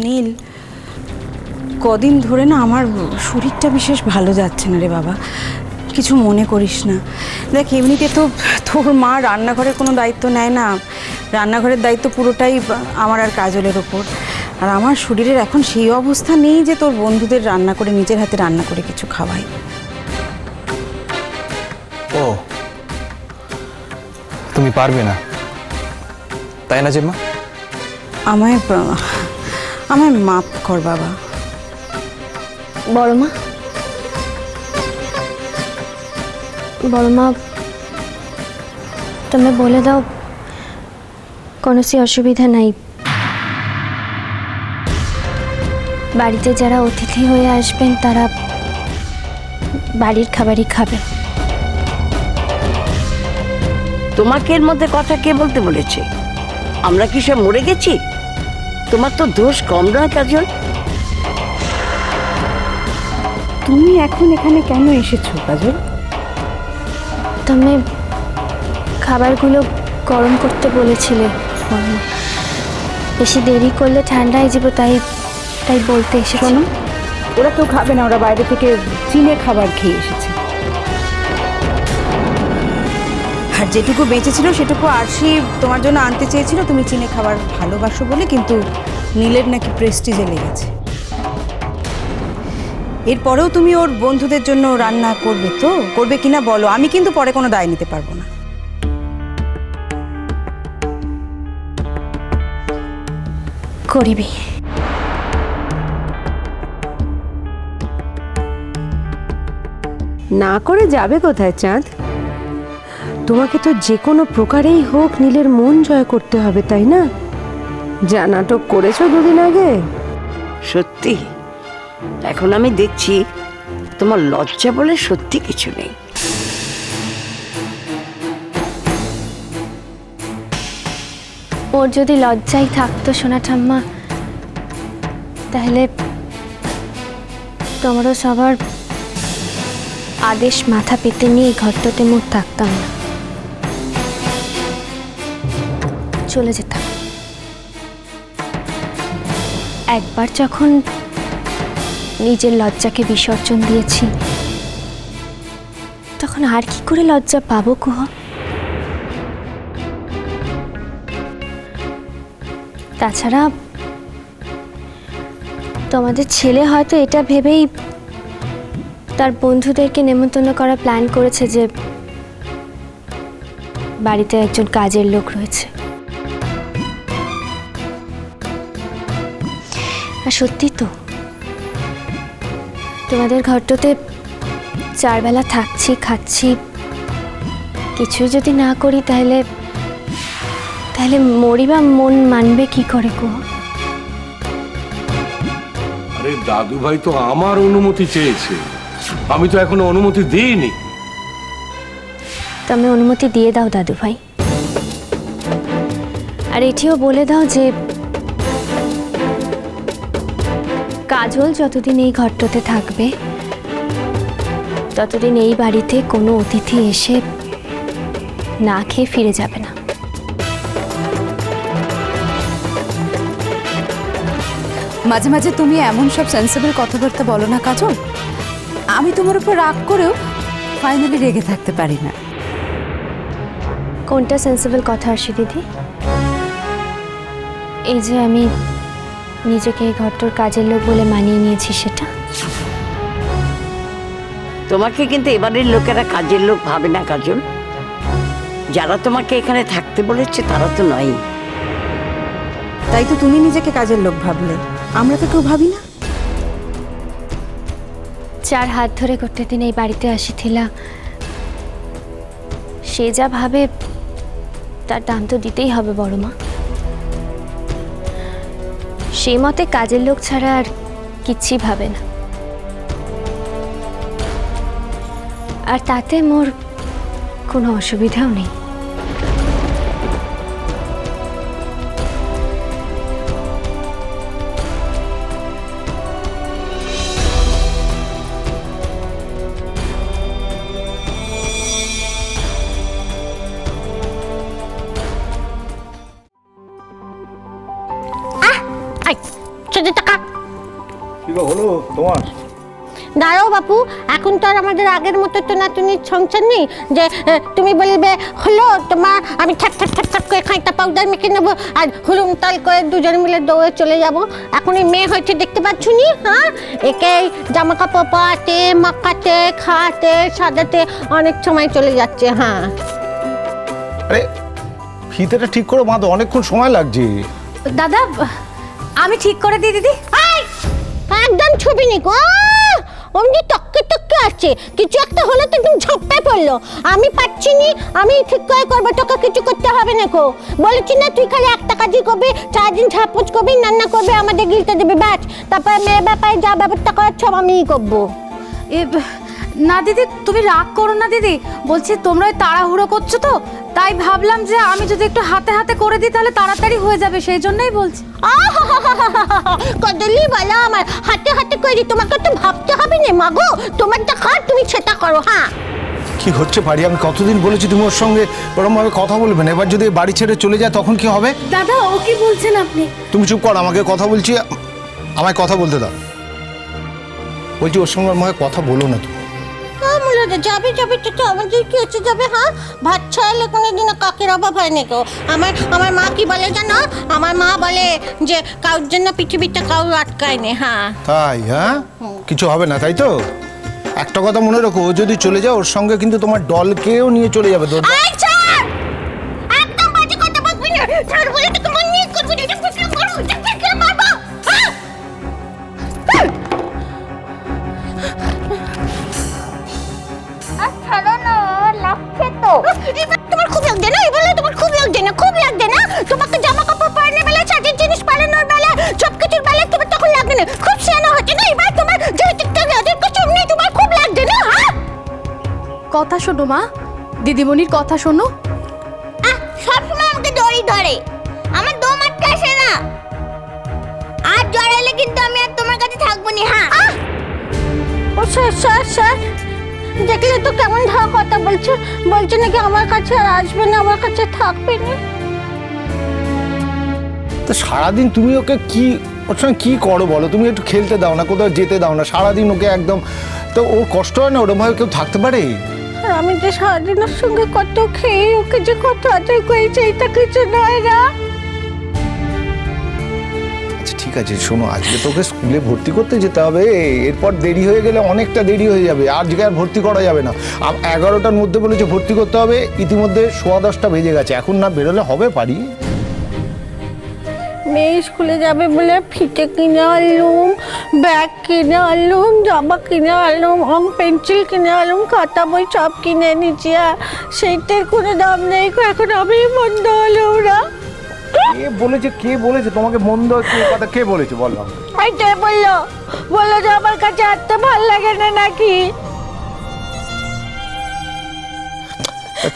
নীল, কদিন ধরে না আমার শরীরটা বিশেষ ভালো যাচ্ছে না রে বাবা। কিছু মনে করিস না। দেখ, এমনিতে তো তোর মা রান্নাঘরের কোনো দায়িত্ব নেয় না। রান্নাঘরের দায়িত্ব পুরোটাই আমার আর কাজলের ওপর। আর আমার শরীরের এখন সেই অবস্থা নেই যে তোর বন্ধুদের রান্না করে, নিজের হাতে রান্না করে কিছু খাওয়াই। ও, তুমি পারবে না তাই না জেম্মা? আমায় আমায় মাফ কর বাবা। বড় মা, তুমি বলে দাও কোনোসি অসুবিধা নাই। বাড়িতে যারা অতিথি হয়ে আসবেন তারা বাড়ির খাবারই খাবে। তোমাকে এর মধ্যে কথা কে বলতে বলেছে? আমরা কি সব মরে গেছি? তোমার তো দোষ কম নয় কাজল। তুমি এখন এখানে কেন এসেছো কাজল? তুমি খাবারগুলো গরম করতে বলেছিলে বড় মা। বেশি দেরি করলে ঠান্ডা হয়ে যাবো, তাই বলতে এসেছো। শোনো, ওরা কেউ খাবে না, ওরা বাইরে থেকে চিনে খাবার খেয়ে এসেছে। আর যেটুকু বেঁচেছিল সেটুকু আরশি তোমার জন্য আনতে চেয়েছিল, তুমি চিনে খাবার ভালোবাসো বলে, কিন্তু নীলের নাকি প্রেস্টিজে লেগেছে। এরপরেও তুমি ওর বন্ধুদের জন্য রান্না করবে তো? করবে কিনা বলো, আমি কিন্তু পরে কোনো দায় নিতে পারবো না। করিবি। না করে যাবে কোথায় চাঁদ? তোমাকে তো যে কোনো প্রকারেই হোক নীলের মন জয় করতে হবে, তাই না? যা নাটক করেছো দুদিন আগে। সত্যি এখন আমি দেখছি তোমার লজ্জা বলে সত্যি কিছু নেই। ওর যদি লজ্জাই থাকতো সোনা ঠাম্মা, তাহলে তোমরা সবার আদেশ মাথা পেতে নিয়ে ঘরটাতে মুখ থাকতাম না, চলে যেতাম। একবার যখন নিজের লজ্জাকে বিসর্জন দিয়েছি, তখন আর কি করে লজ্জা পাবো কুহ? তাছাড়া তোমাদের ছেলে হয়তো এটা ভেবেই তার বন্ধুদেরকে নেমন্তন্ন করার প্ল্যান করেছে যে বাড়িতে একজন কাজের লোক রয়েছে। আর সত্যি তো, তোমাদের ঘরটাতে 4 বেলা থাকছি, খাচ্ছি, কিছুই যদি না করি তাহলে মরিবা মন মানবে কি করে গো? আরে দাদু ভাই তো আমার অনুমতি চেয়েছে, আমি তো এখনো অনুমতি দিইনি। তুমি অনুমতি দিয়ে দাও দাদু ভাই। আর এটিও বলে দাও যে কাজল যতদিন এই ঘরটাতে থাকবে ততদিন এই বাড়িতে কোনো অতিথি এসে না খেয়ে ফিরে যাবে না। মাঝে মাঝে তুমি এমন সব সেন্সিবল কথাবার্তা বলো না কাজল। আমি তোমার উপর রাগ করেও ফাইনালি রেগে থাকতে পারি না। কোনটা সেন্সিবল কথা আসে দিদি? এই যে আমি নিজেকে এই ঘরটার কাজের লোক বলে মানিয়ে নিয়েছি সেটা? তোমাকে কিন্তু এবারের লোকেরা কাজের লোক ভাবে না কাজল। যারা তোমাকে এখানে থাকতে বলেছে তারা তো নয়। তাই তো তুমি নিজেকে কাজের লোক ভাবলে, আমরা তো কেউ ভাবি না। 4 হাত ধরে করতে দিন এই বাড়িতে আসিছিলা, সে যা ভাবে তার দাম তো দিতেই হবে বড় মা। সেই মতে কাজের লোক ছাড়া আর কিচ্ছুই ভাবে না। আর তাতে মোর কোনো অসুবিধাও নেই। সেটা টাকা কি হলো তোমার? দাঁড়াও বাপু, এখন তো আর আমাদের আগের মতো টোনাটুনির সংসার নেই যে তুমি বলবে হলো তোমার, আমি ঠাক ঠাক ঠাক ঠাক করে খাইটা পাউডার মেখে নেবো আর হুলুম তাল করে দুজন মিলে দৌড়ে চলে যাব। এখন এই মেয়ে হয়েছে দেখতে পাচ্ছ নি, হ্যাঁ, একে জামা কাপড় পাতে, মাখাতে, খাতে, সাজাতে অনেক সময় চলে যাচ্ছে। হ্যাঁ, আরে ফিতেটা ঠিক করে বাঁধো, অনেকক্ষণ সময় লাগছে। দাদা আমি ঠিক করে দিই দিদি। একদম ছবি নি গো, অমনি টক্কে টক্কে আছে, কিছু একটা হলে তো একদম ঝাপ্পে পড়লো। আমি পাচ্ছি নি, আমি ঠিক করে করবো, তোকে কিছু করতে হবে না গো। বলেছি না তুই খালি একটা কাজই করবি, সারাদিন ঝাপচ করবি, রান্না করবি, আমাদের গিলতে দেবে, ব্যাস। তারপরে মেয়ে ব্যাপারে যা ব্যাপারটা করার সব আমিই করবো। না দিদি তুমি রাগ করো না দিদি, বলছি তোমরা ওই তাড়াহুড়ো করছো তো, তাই ভাবলাম যে আমি যদি একটু হাতে হাতে করে দিই তাহলে তাড়াতাড়ি হয়ে যাবে, সেই জন্যই বলছি। কদলি বলা আমার হাতে হাতে করে দিই, তোমাকে তো ভাবতে হবে না মাগো, তোমার যা কাজ তুমি সেটা করো। হ্যাঁ, কি হচ্ছে বাড়ি? আমি কতদিন বলেছি তুমি ওর সঙ্গে ওরকম ভাবে কথা বলবে না। এবার যদি বাড়ি ছেড়ে চলে যায় তখন কি হবে? দাদা ও কি বলছেন আপনি? তুমি চুপ কর, আমাকে কথা বলছি, আমায় কথা বলতে দাও। বলছি ওর সঙ্গে আমাকে কথা বলো না তুমি। যাবে যাবে তো আমাদের কি হচ্ছে যাবে। হ্যাঁ, ভাত ছাড়লে কোনোদিন কাকের অভাব হয় না গো। আমার মা কি বলে জানো? আমার মা বলে যে কারোর জন্য পৃথিবীটা কারোর আটকায় নে। হ্যাঁ, তাই? হ্যাঁ, কিছু হবে না, তাই তো? একটা কথা মনে রাখো, ও যদি চলে যায় ওর সঙ্গে কিন্তু তোমার দলকেও নিয়ে চলে যাবে। একদম বাজে কথা বলবি না, ছাড় বলে তোকে মন নিয়ে করবি না, এটা করো, এটা মারবো। ছাড়ো না, লাগছে তো। তোমার খুব লাগছে না? এবারে তোমার খুব লাগছে না? খুব লাগছে না? তোমাকে জামা কাপড় পরানোর বেলা, সাজের জিনিস পালানোর বেলা, সব কিছুর বেলা তোমার তখন লাগছে না? খুব সেনা হচ্ছে না এবার তোমার, যেহেতু ওদের কিছু নেই, তোমার খুব লাগছে না? হ্যাঁ, কথা শোনো মা, দিদিমণির কথা শোনো। সবসময় আমাকে দড়ি ধরে, আমার দম আটকে আসে না। আর জড়াইলে কিন্তু আমি আর তোমার কাছে থাকবো না। হ্যাঁ, ও স্যার দেখলে তো কেমন ধা কথা বলছে, বলছে নাকি আমার কাছে আর আসবে না, আমার কাছে থাকবে না। তো সারাদিন তুমি ওকে কি, ওর সঙ্গে কি করো বলো? তুমি একটু খেলতে দাও না, কোথাও যেতে দাও না, সারাদিন ওকে একদম, তো ওর কষ্ট হয় না? ওরকম ভাবে কেউ থাকতে পারে? আর আমি যে সারাদিন ওর সঙ্গে কত খেয়ে ওকে যে কত আদর করেছি, এটা কিছু নয় না। আচ্ছা ঠিক আছে, শোনো, আজকে তোকে স্কুলে ভর্তি করতে যেতে হবে, এরপর দেরি হয়ে গেলে অনেকটা দেরি হয়ে যাবে, আজকে আর ভর্তি করা যাবে না। 11টার মধ্যে বলেছে ভর্তি করতে হবে, ইতিমধ্যে 10:15 বেজে গেছে, এখন না বেরোলে হবে পারি? মেয়ে স্কুলে যাবে বলে ফিতে কিনে আনলুম, ব্যাগ কিনে আনলুম, জামা কিনে আনলুম, পেন্সিল কিনে আনলুম, খাতা বই সব কিনে নিচ্ছি, আর সেইটার কোনো দাম নেই। এখন আমি মন্দ হলো ওরা। কে বলেছে তোমাকে মন্দ হচ্ছে? কথা কে বলেছে বলো? এইটাই বললো যে আমার কাছে আসতে ভালো লাগে না নাকি।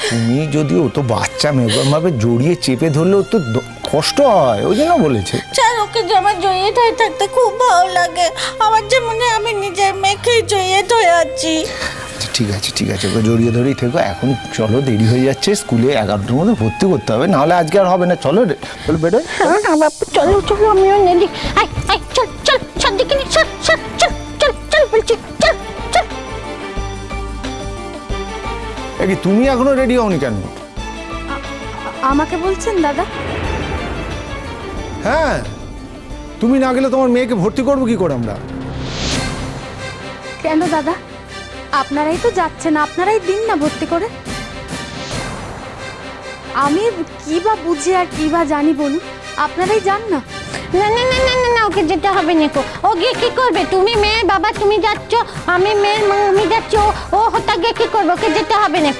তুমি যদি, ও তো বাচ্চা মেয়ে, ভাবে জড়িয়ে চেপে ধরলে ওর তো কষ্ট হয়, ওই জন্য বলেছে। স্যার ওকে যে আমার জড়িয়ে ধরে থাকতে খুব ভালো লাগে, আমার যে মনে হয় আমি নিজের মেয়েকে জড়িয়ে ধরে আছি। ঠিক আছে, ওকে জড়িয়ে ধরেই থেকো। এখন চলো, দেরি হয়ে যাচ্ছে, স্কুলে 11টার মধ্যে ভর্তি করতে হবে, নাহলে আজকে আর হবে না। চলো বেরোয়। হ্যাঁ বাপু, চলো আমিও নেই। চল সব দিকে চল বলছি, চল। তুমি এখনো রেডি হওনি কেন? আমাকে বলছেন দাদা? হ্যাঁ, তুমি না গেলে তোমার মেয়েকে ভর্তি করবো কি করে আমরা? কেন দাদা, আপনারাই তো যাচ্ছেন, আপনারাই দিন না ভর্তি করে। আমি কি বা বুঝি আর কি বা জানি বলুন, আপনারাই যান না। না, ওকে যেতে হবে না। ও গিয়ে কি করবে? তুমি মেয়ের বাবা, তুমি যাচ্ছ, আমি মেয়ের মা, আমি যাচ্ছি, ও হতা গিয়ে কি করবে? ওকে যেতে হবে না।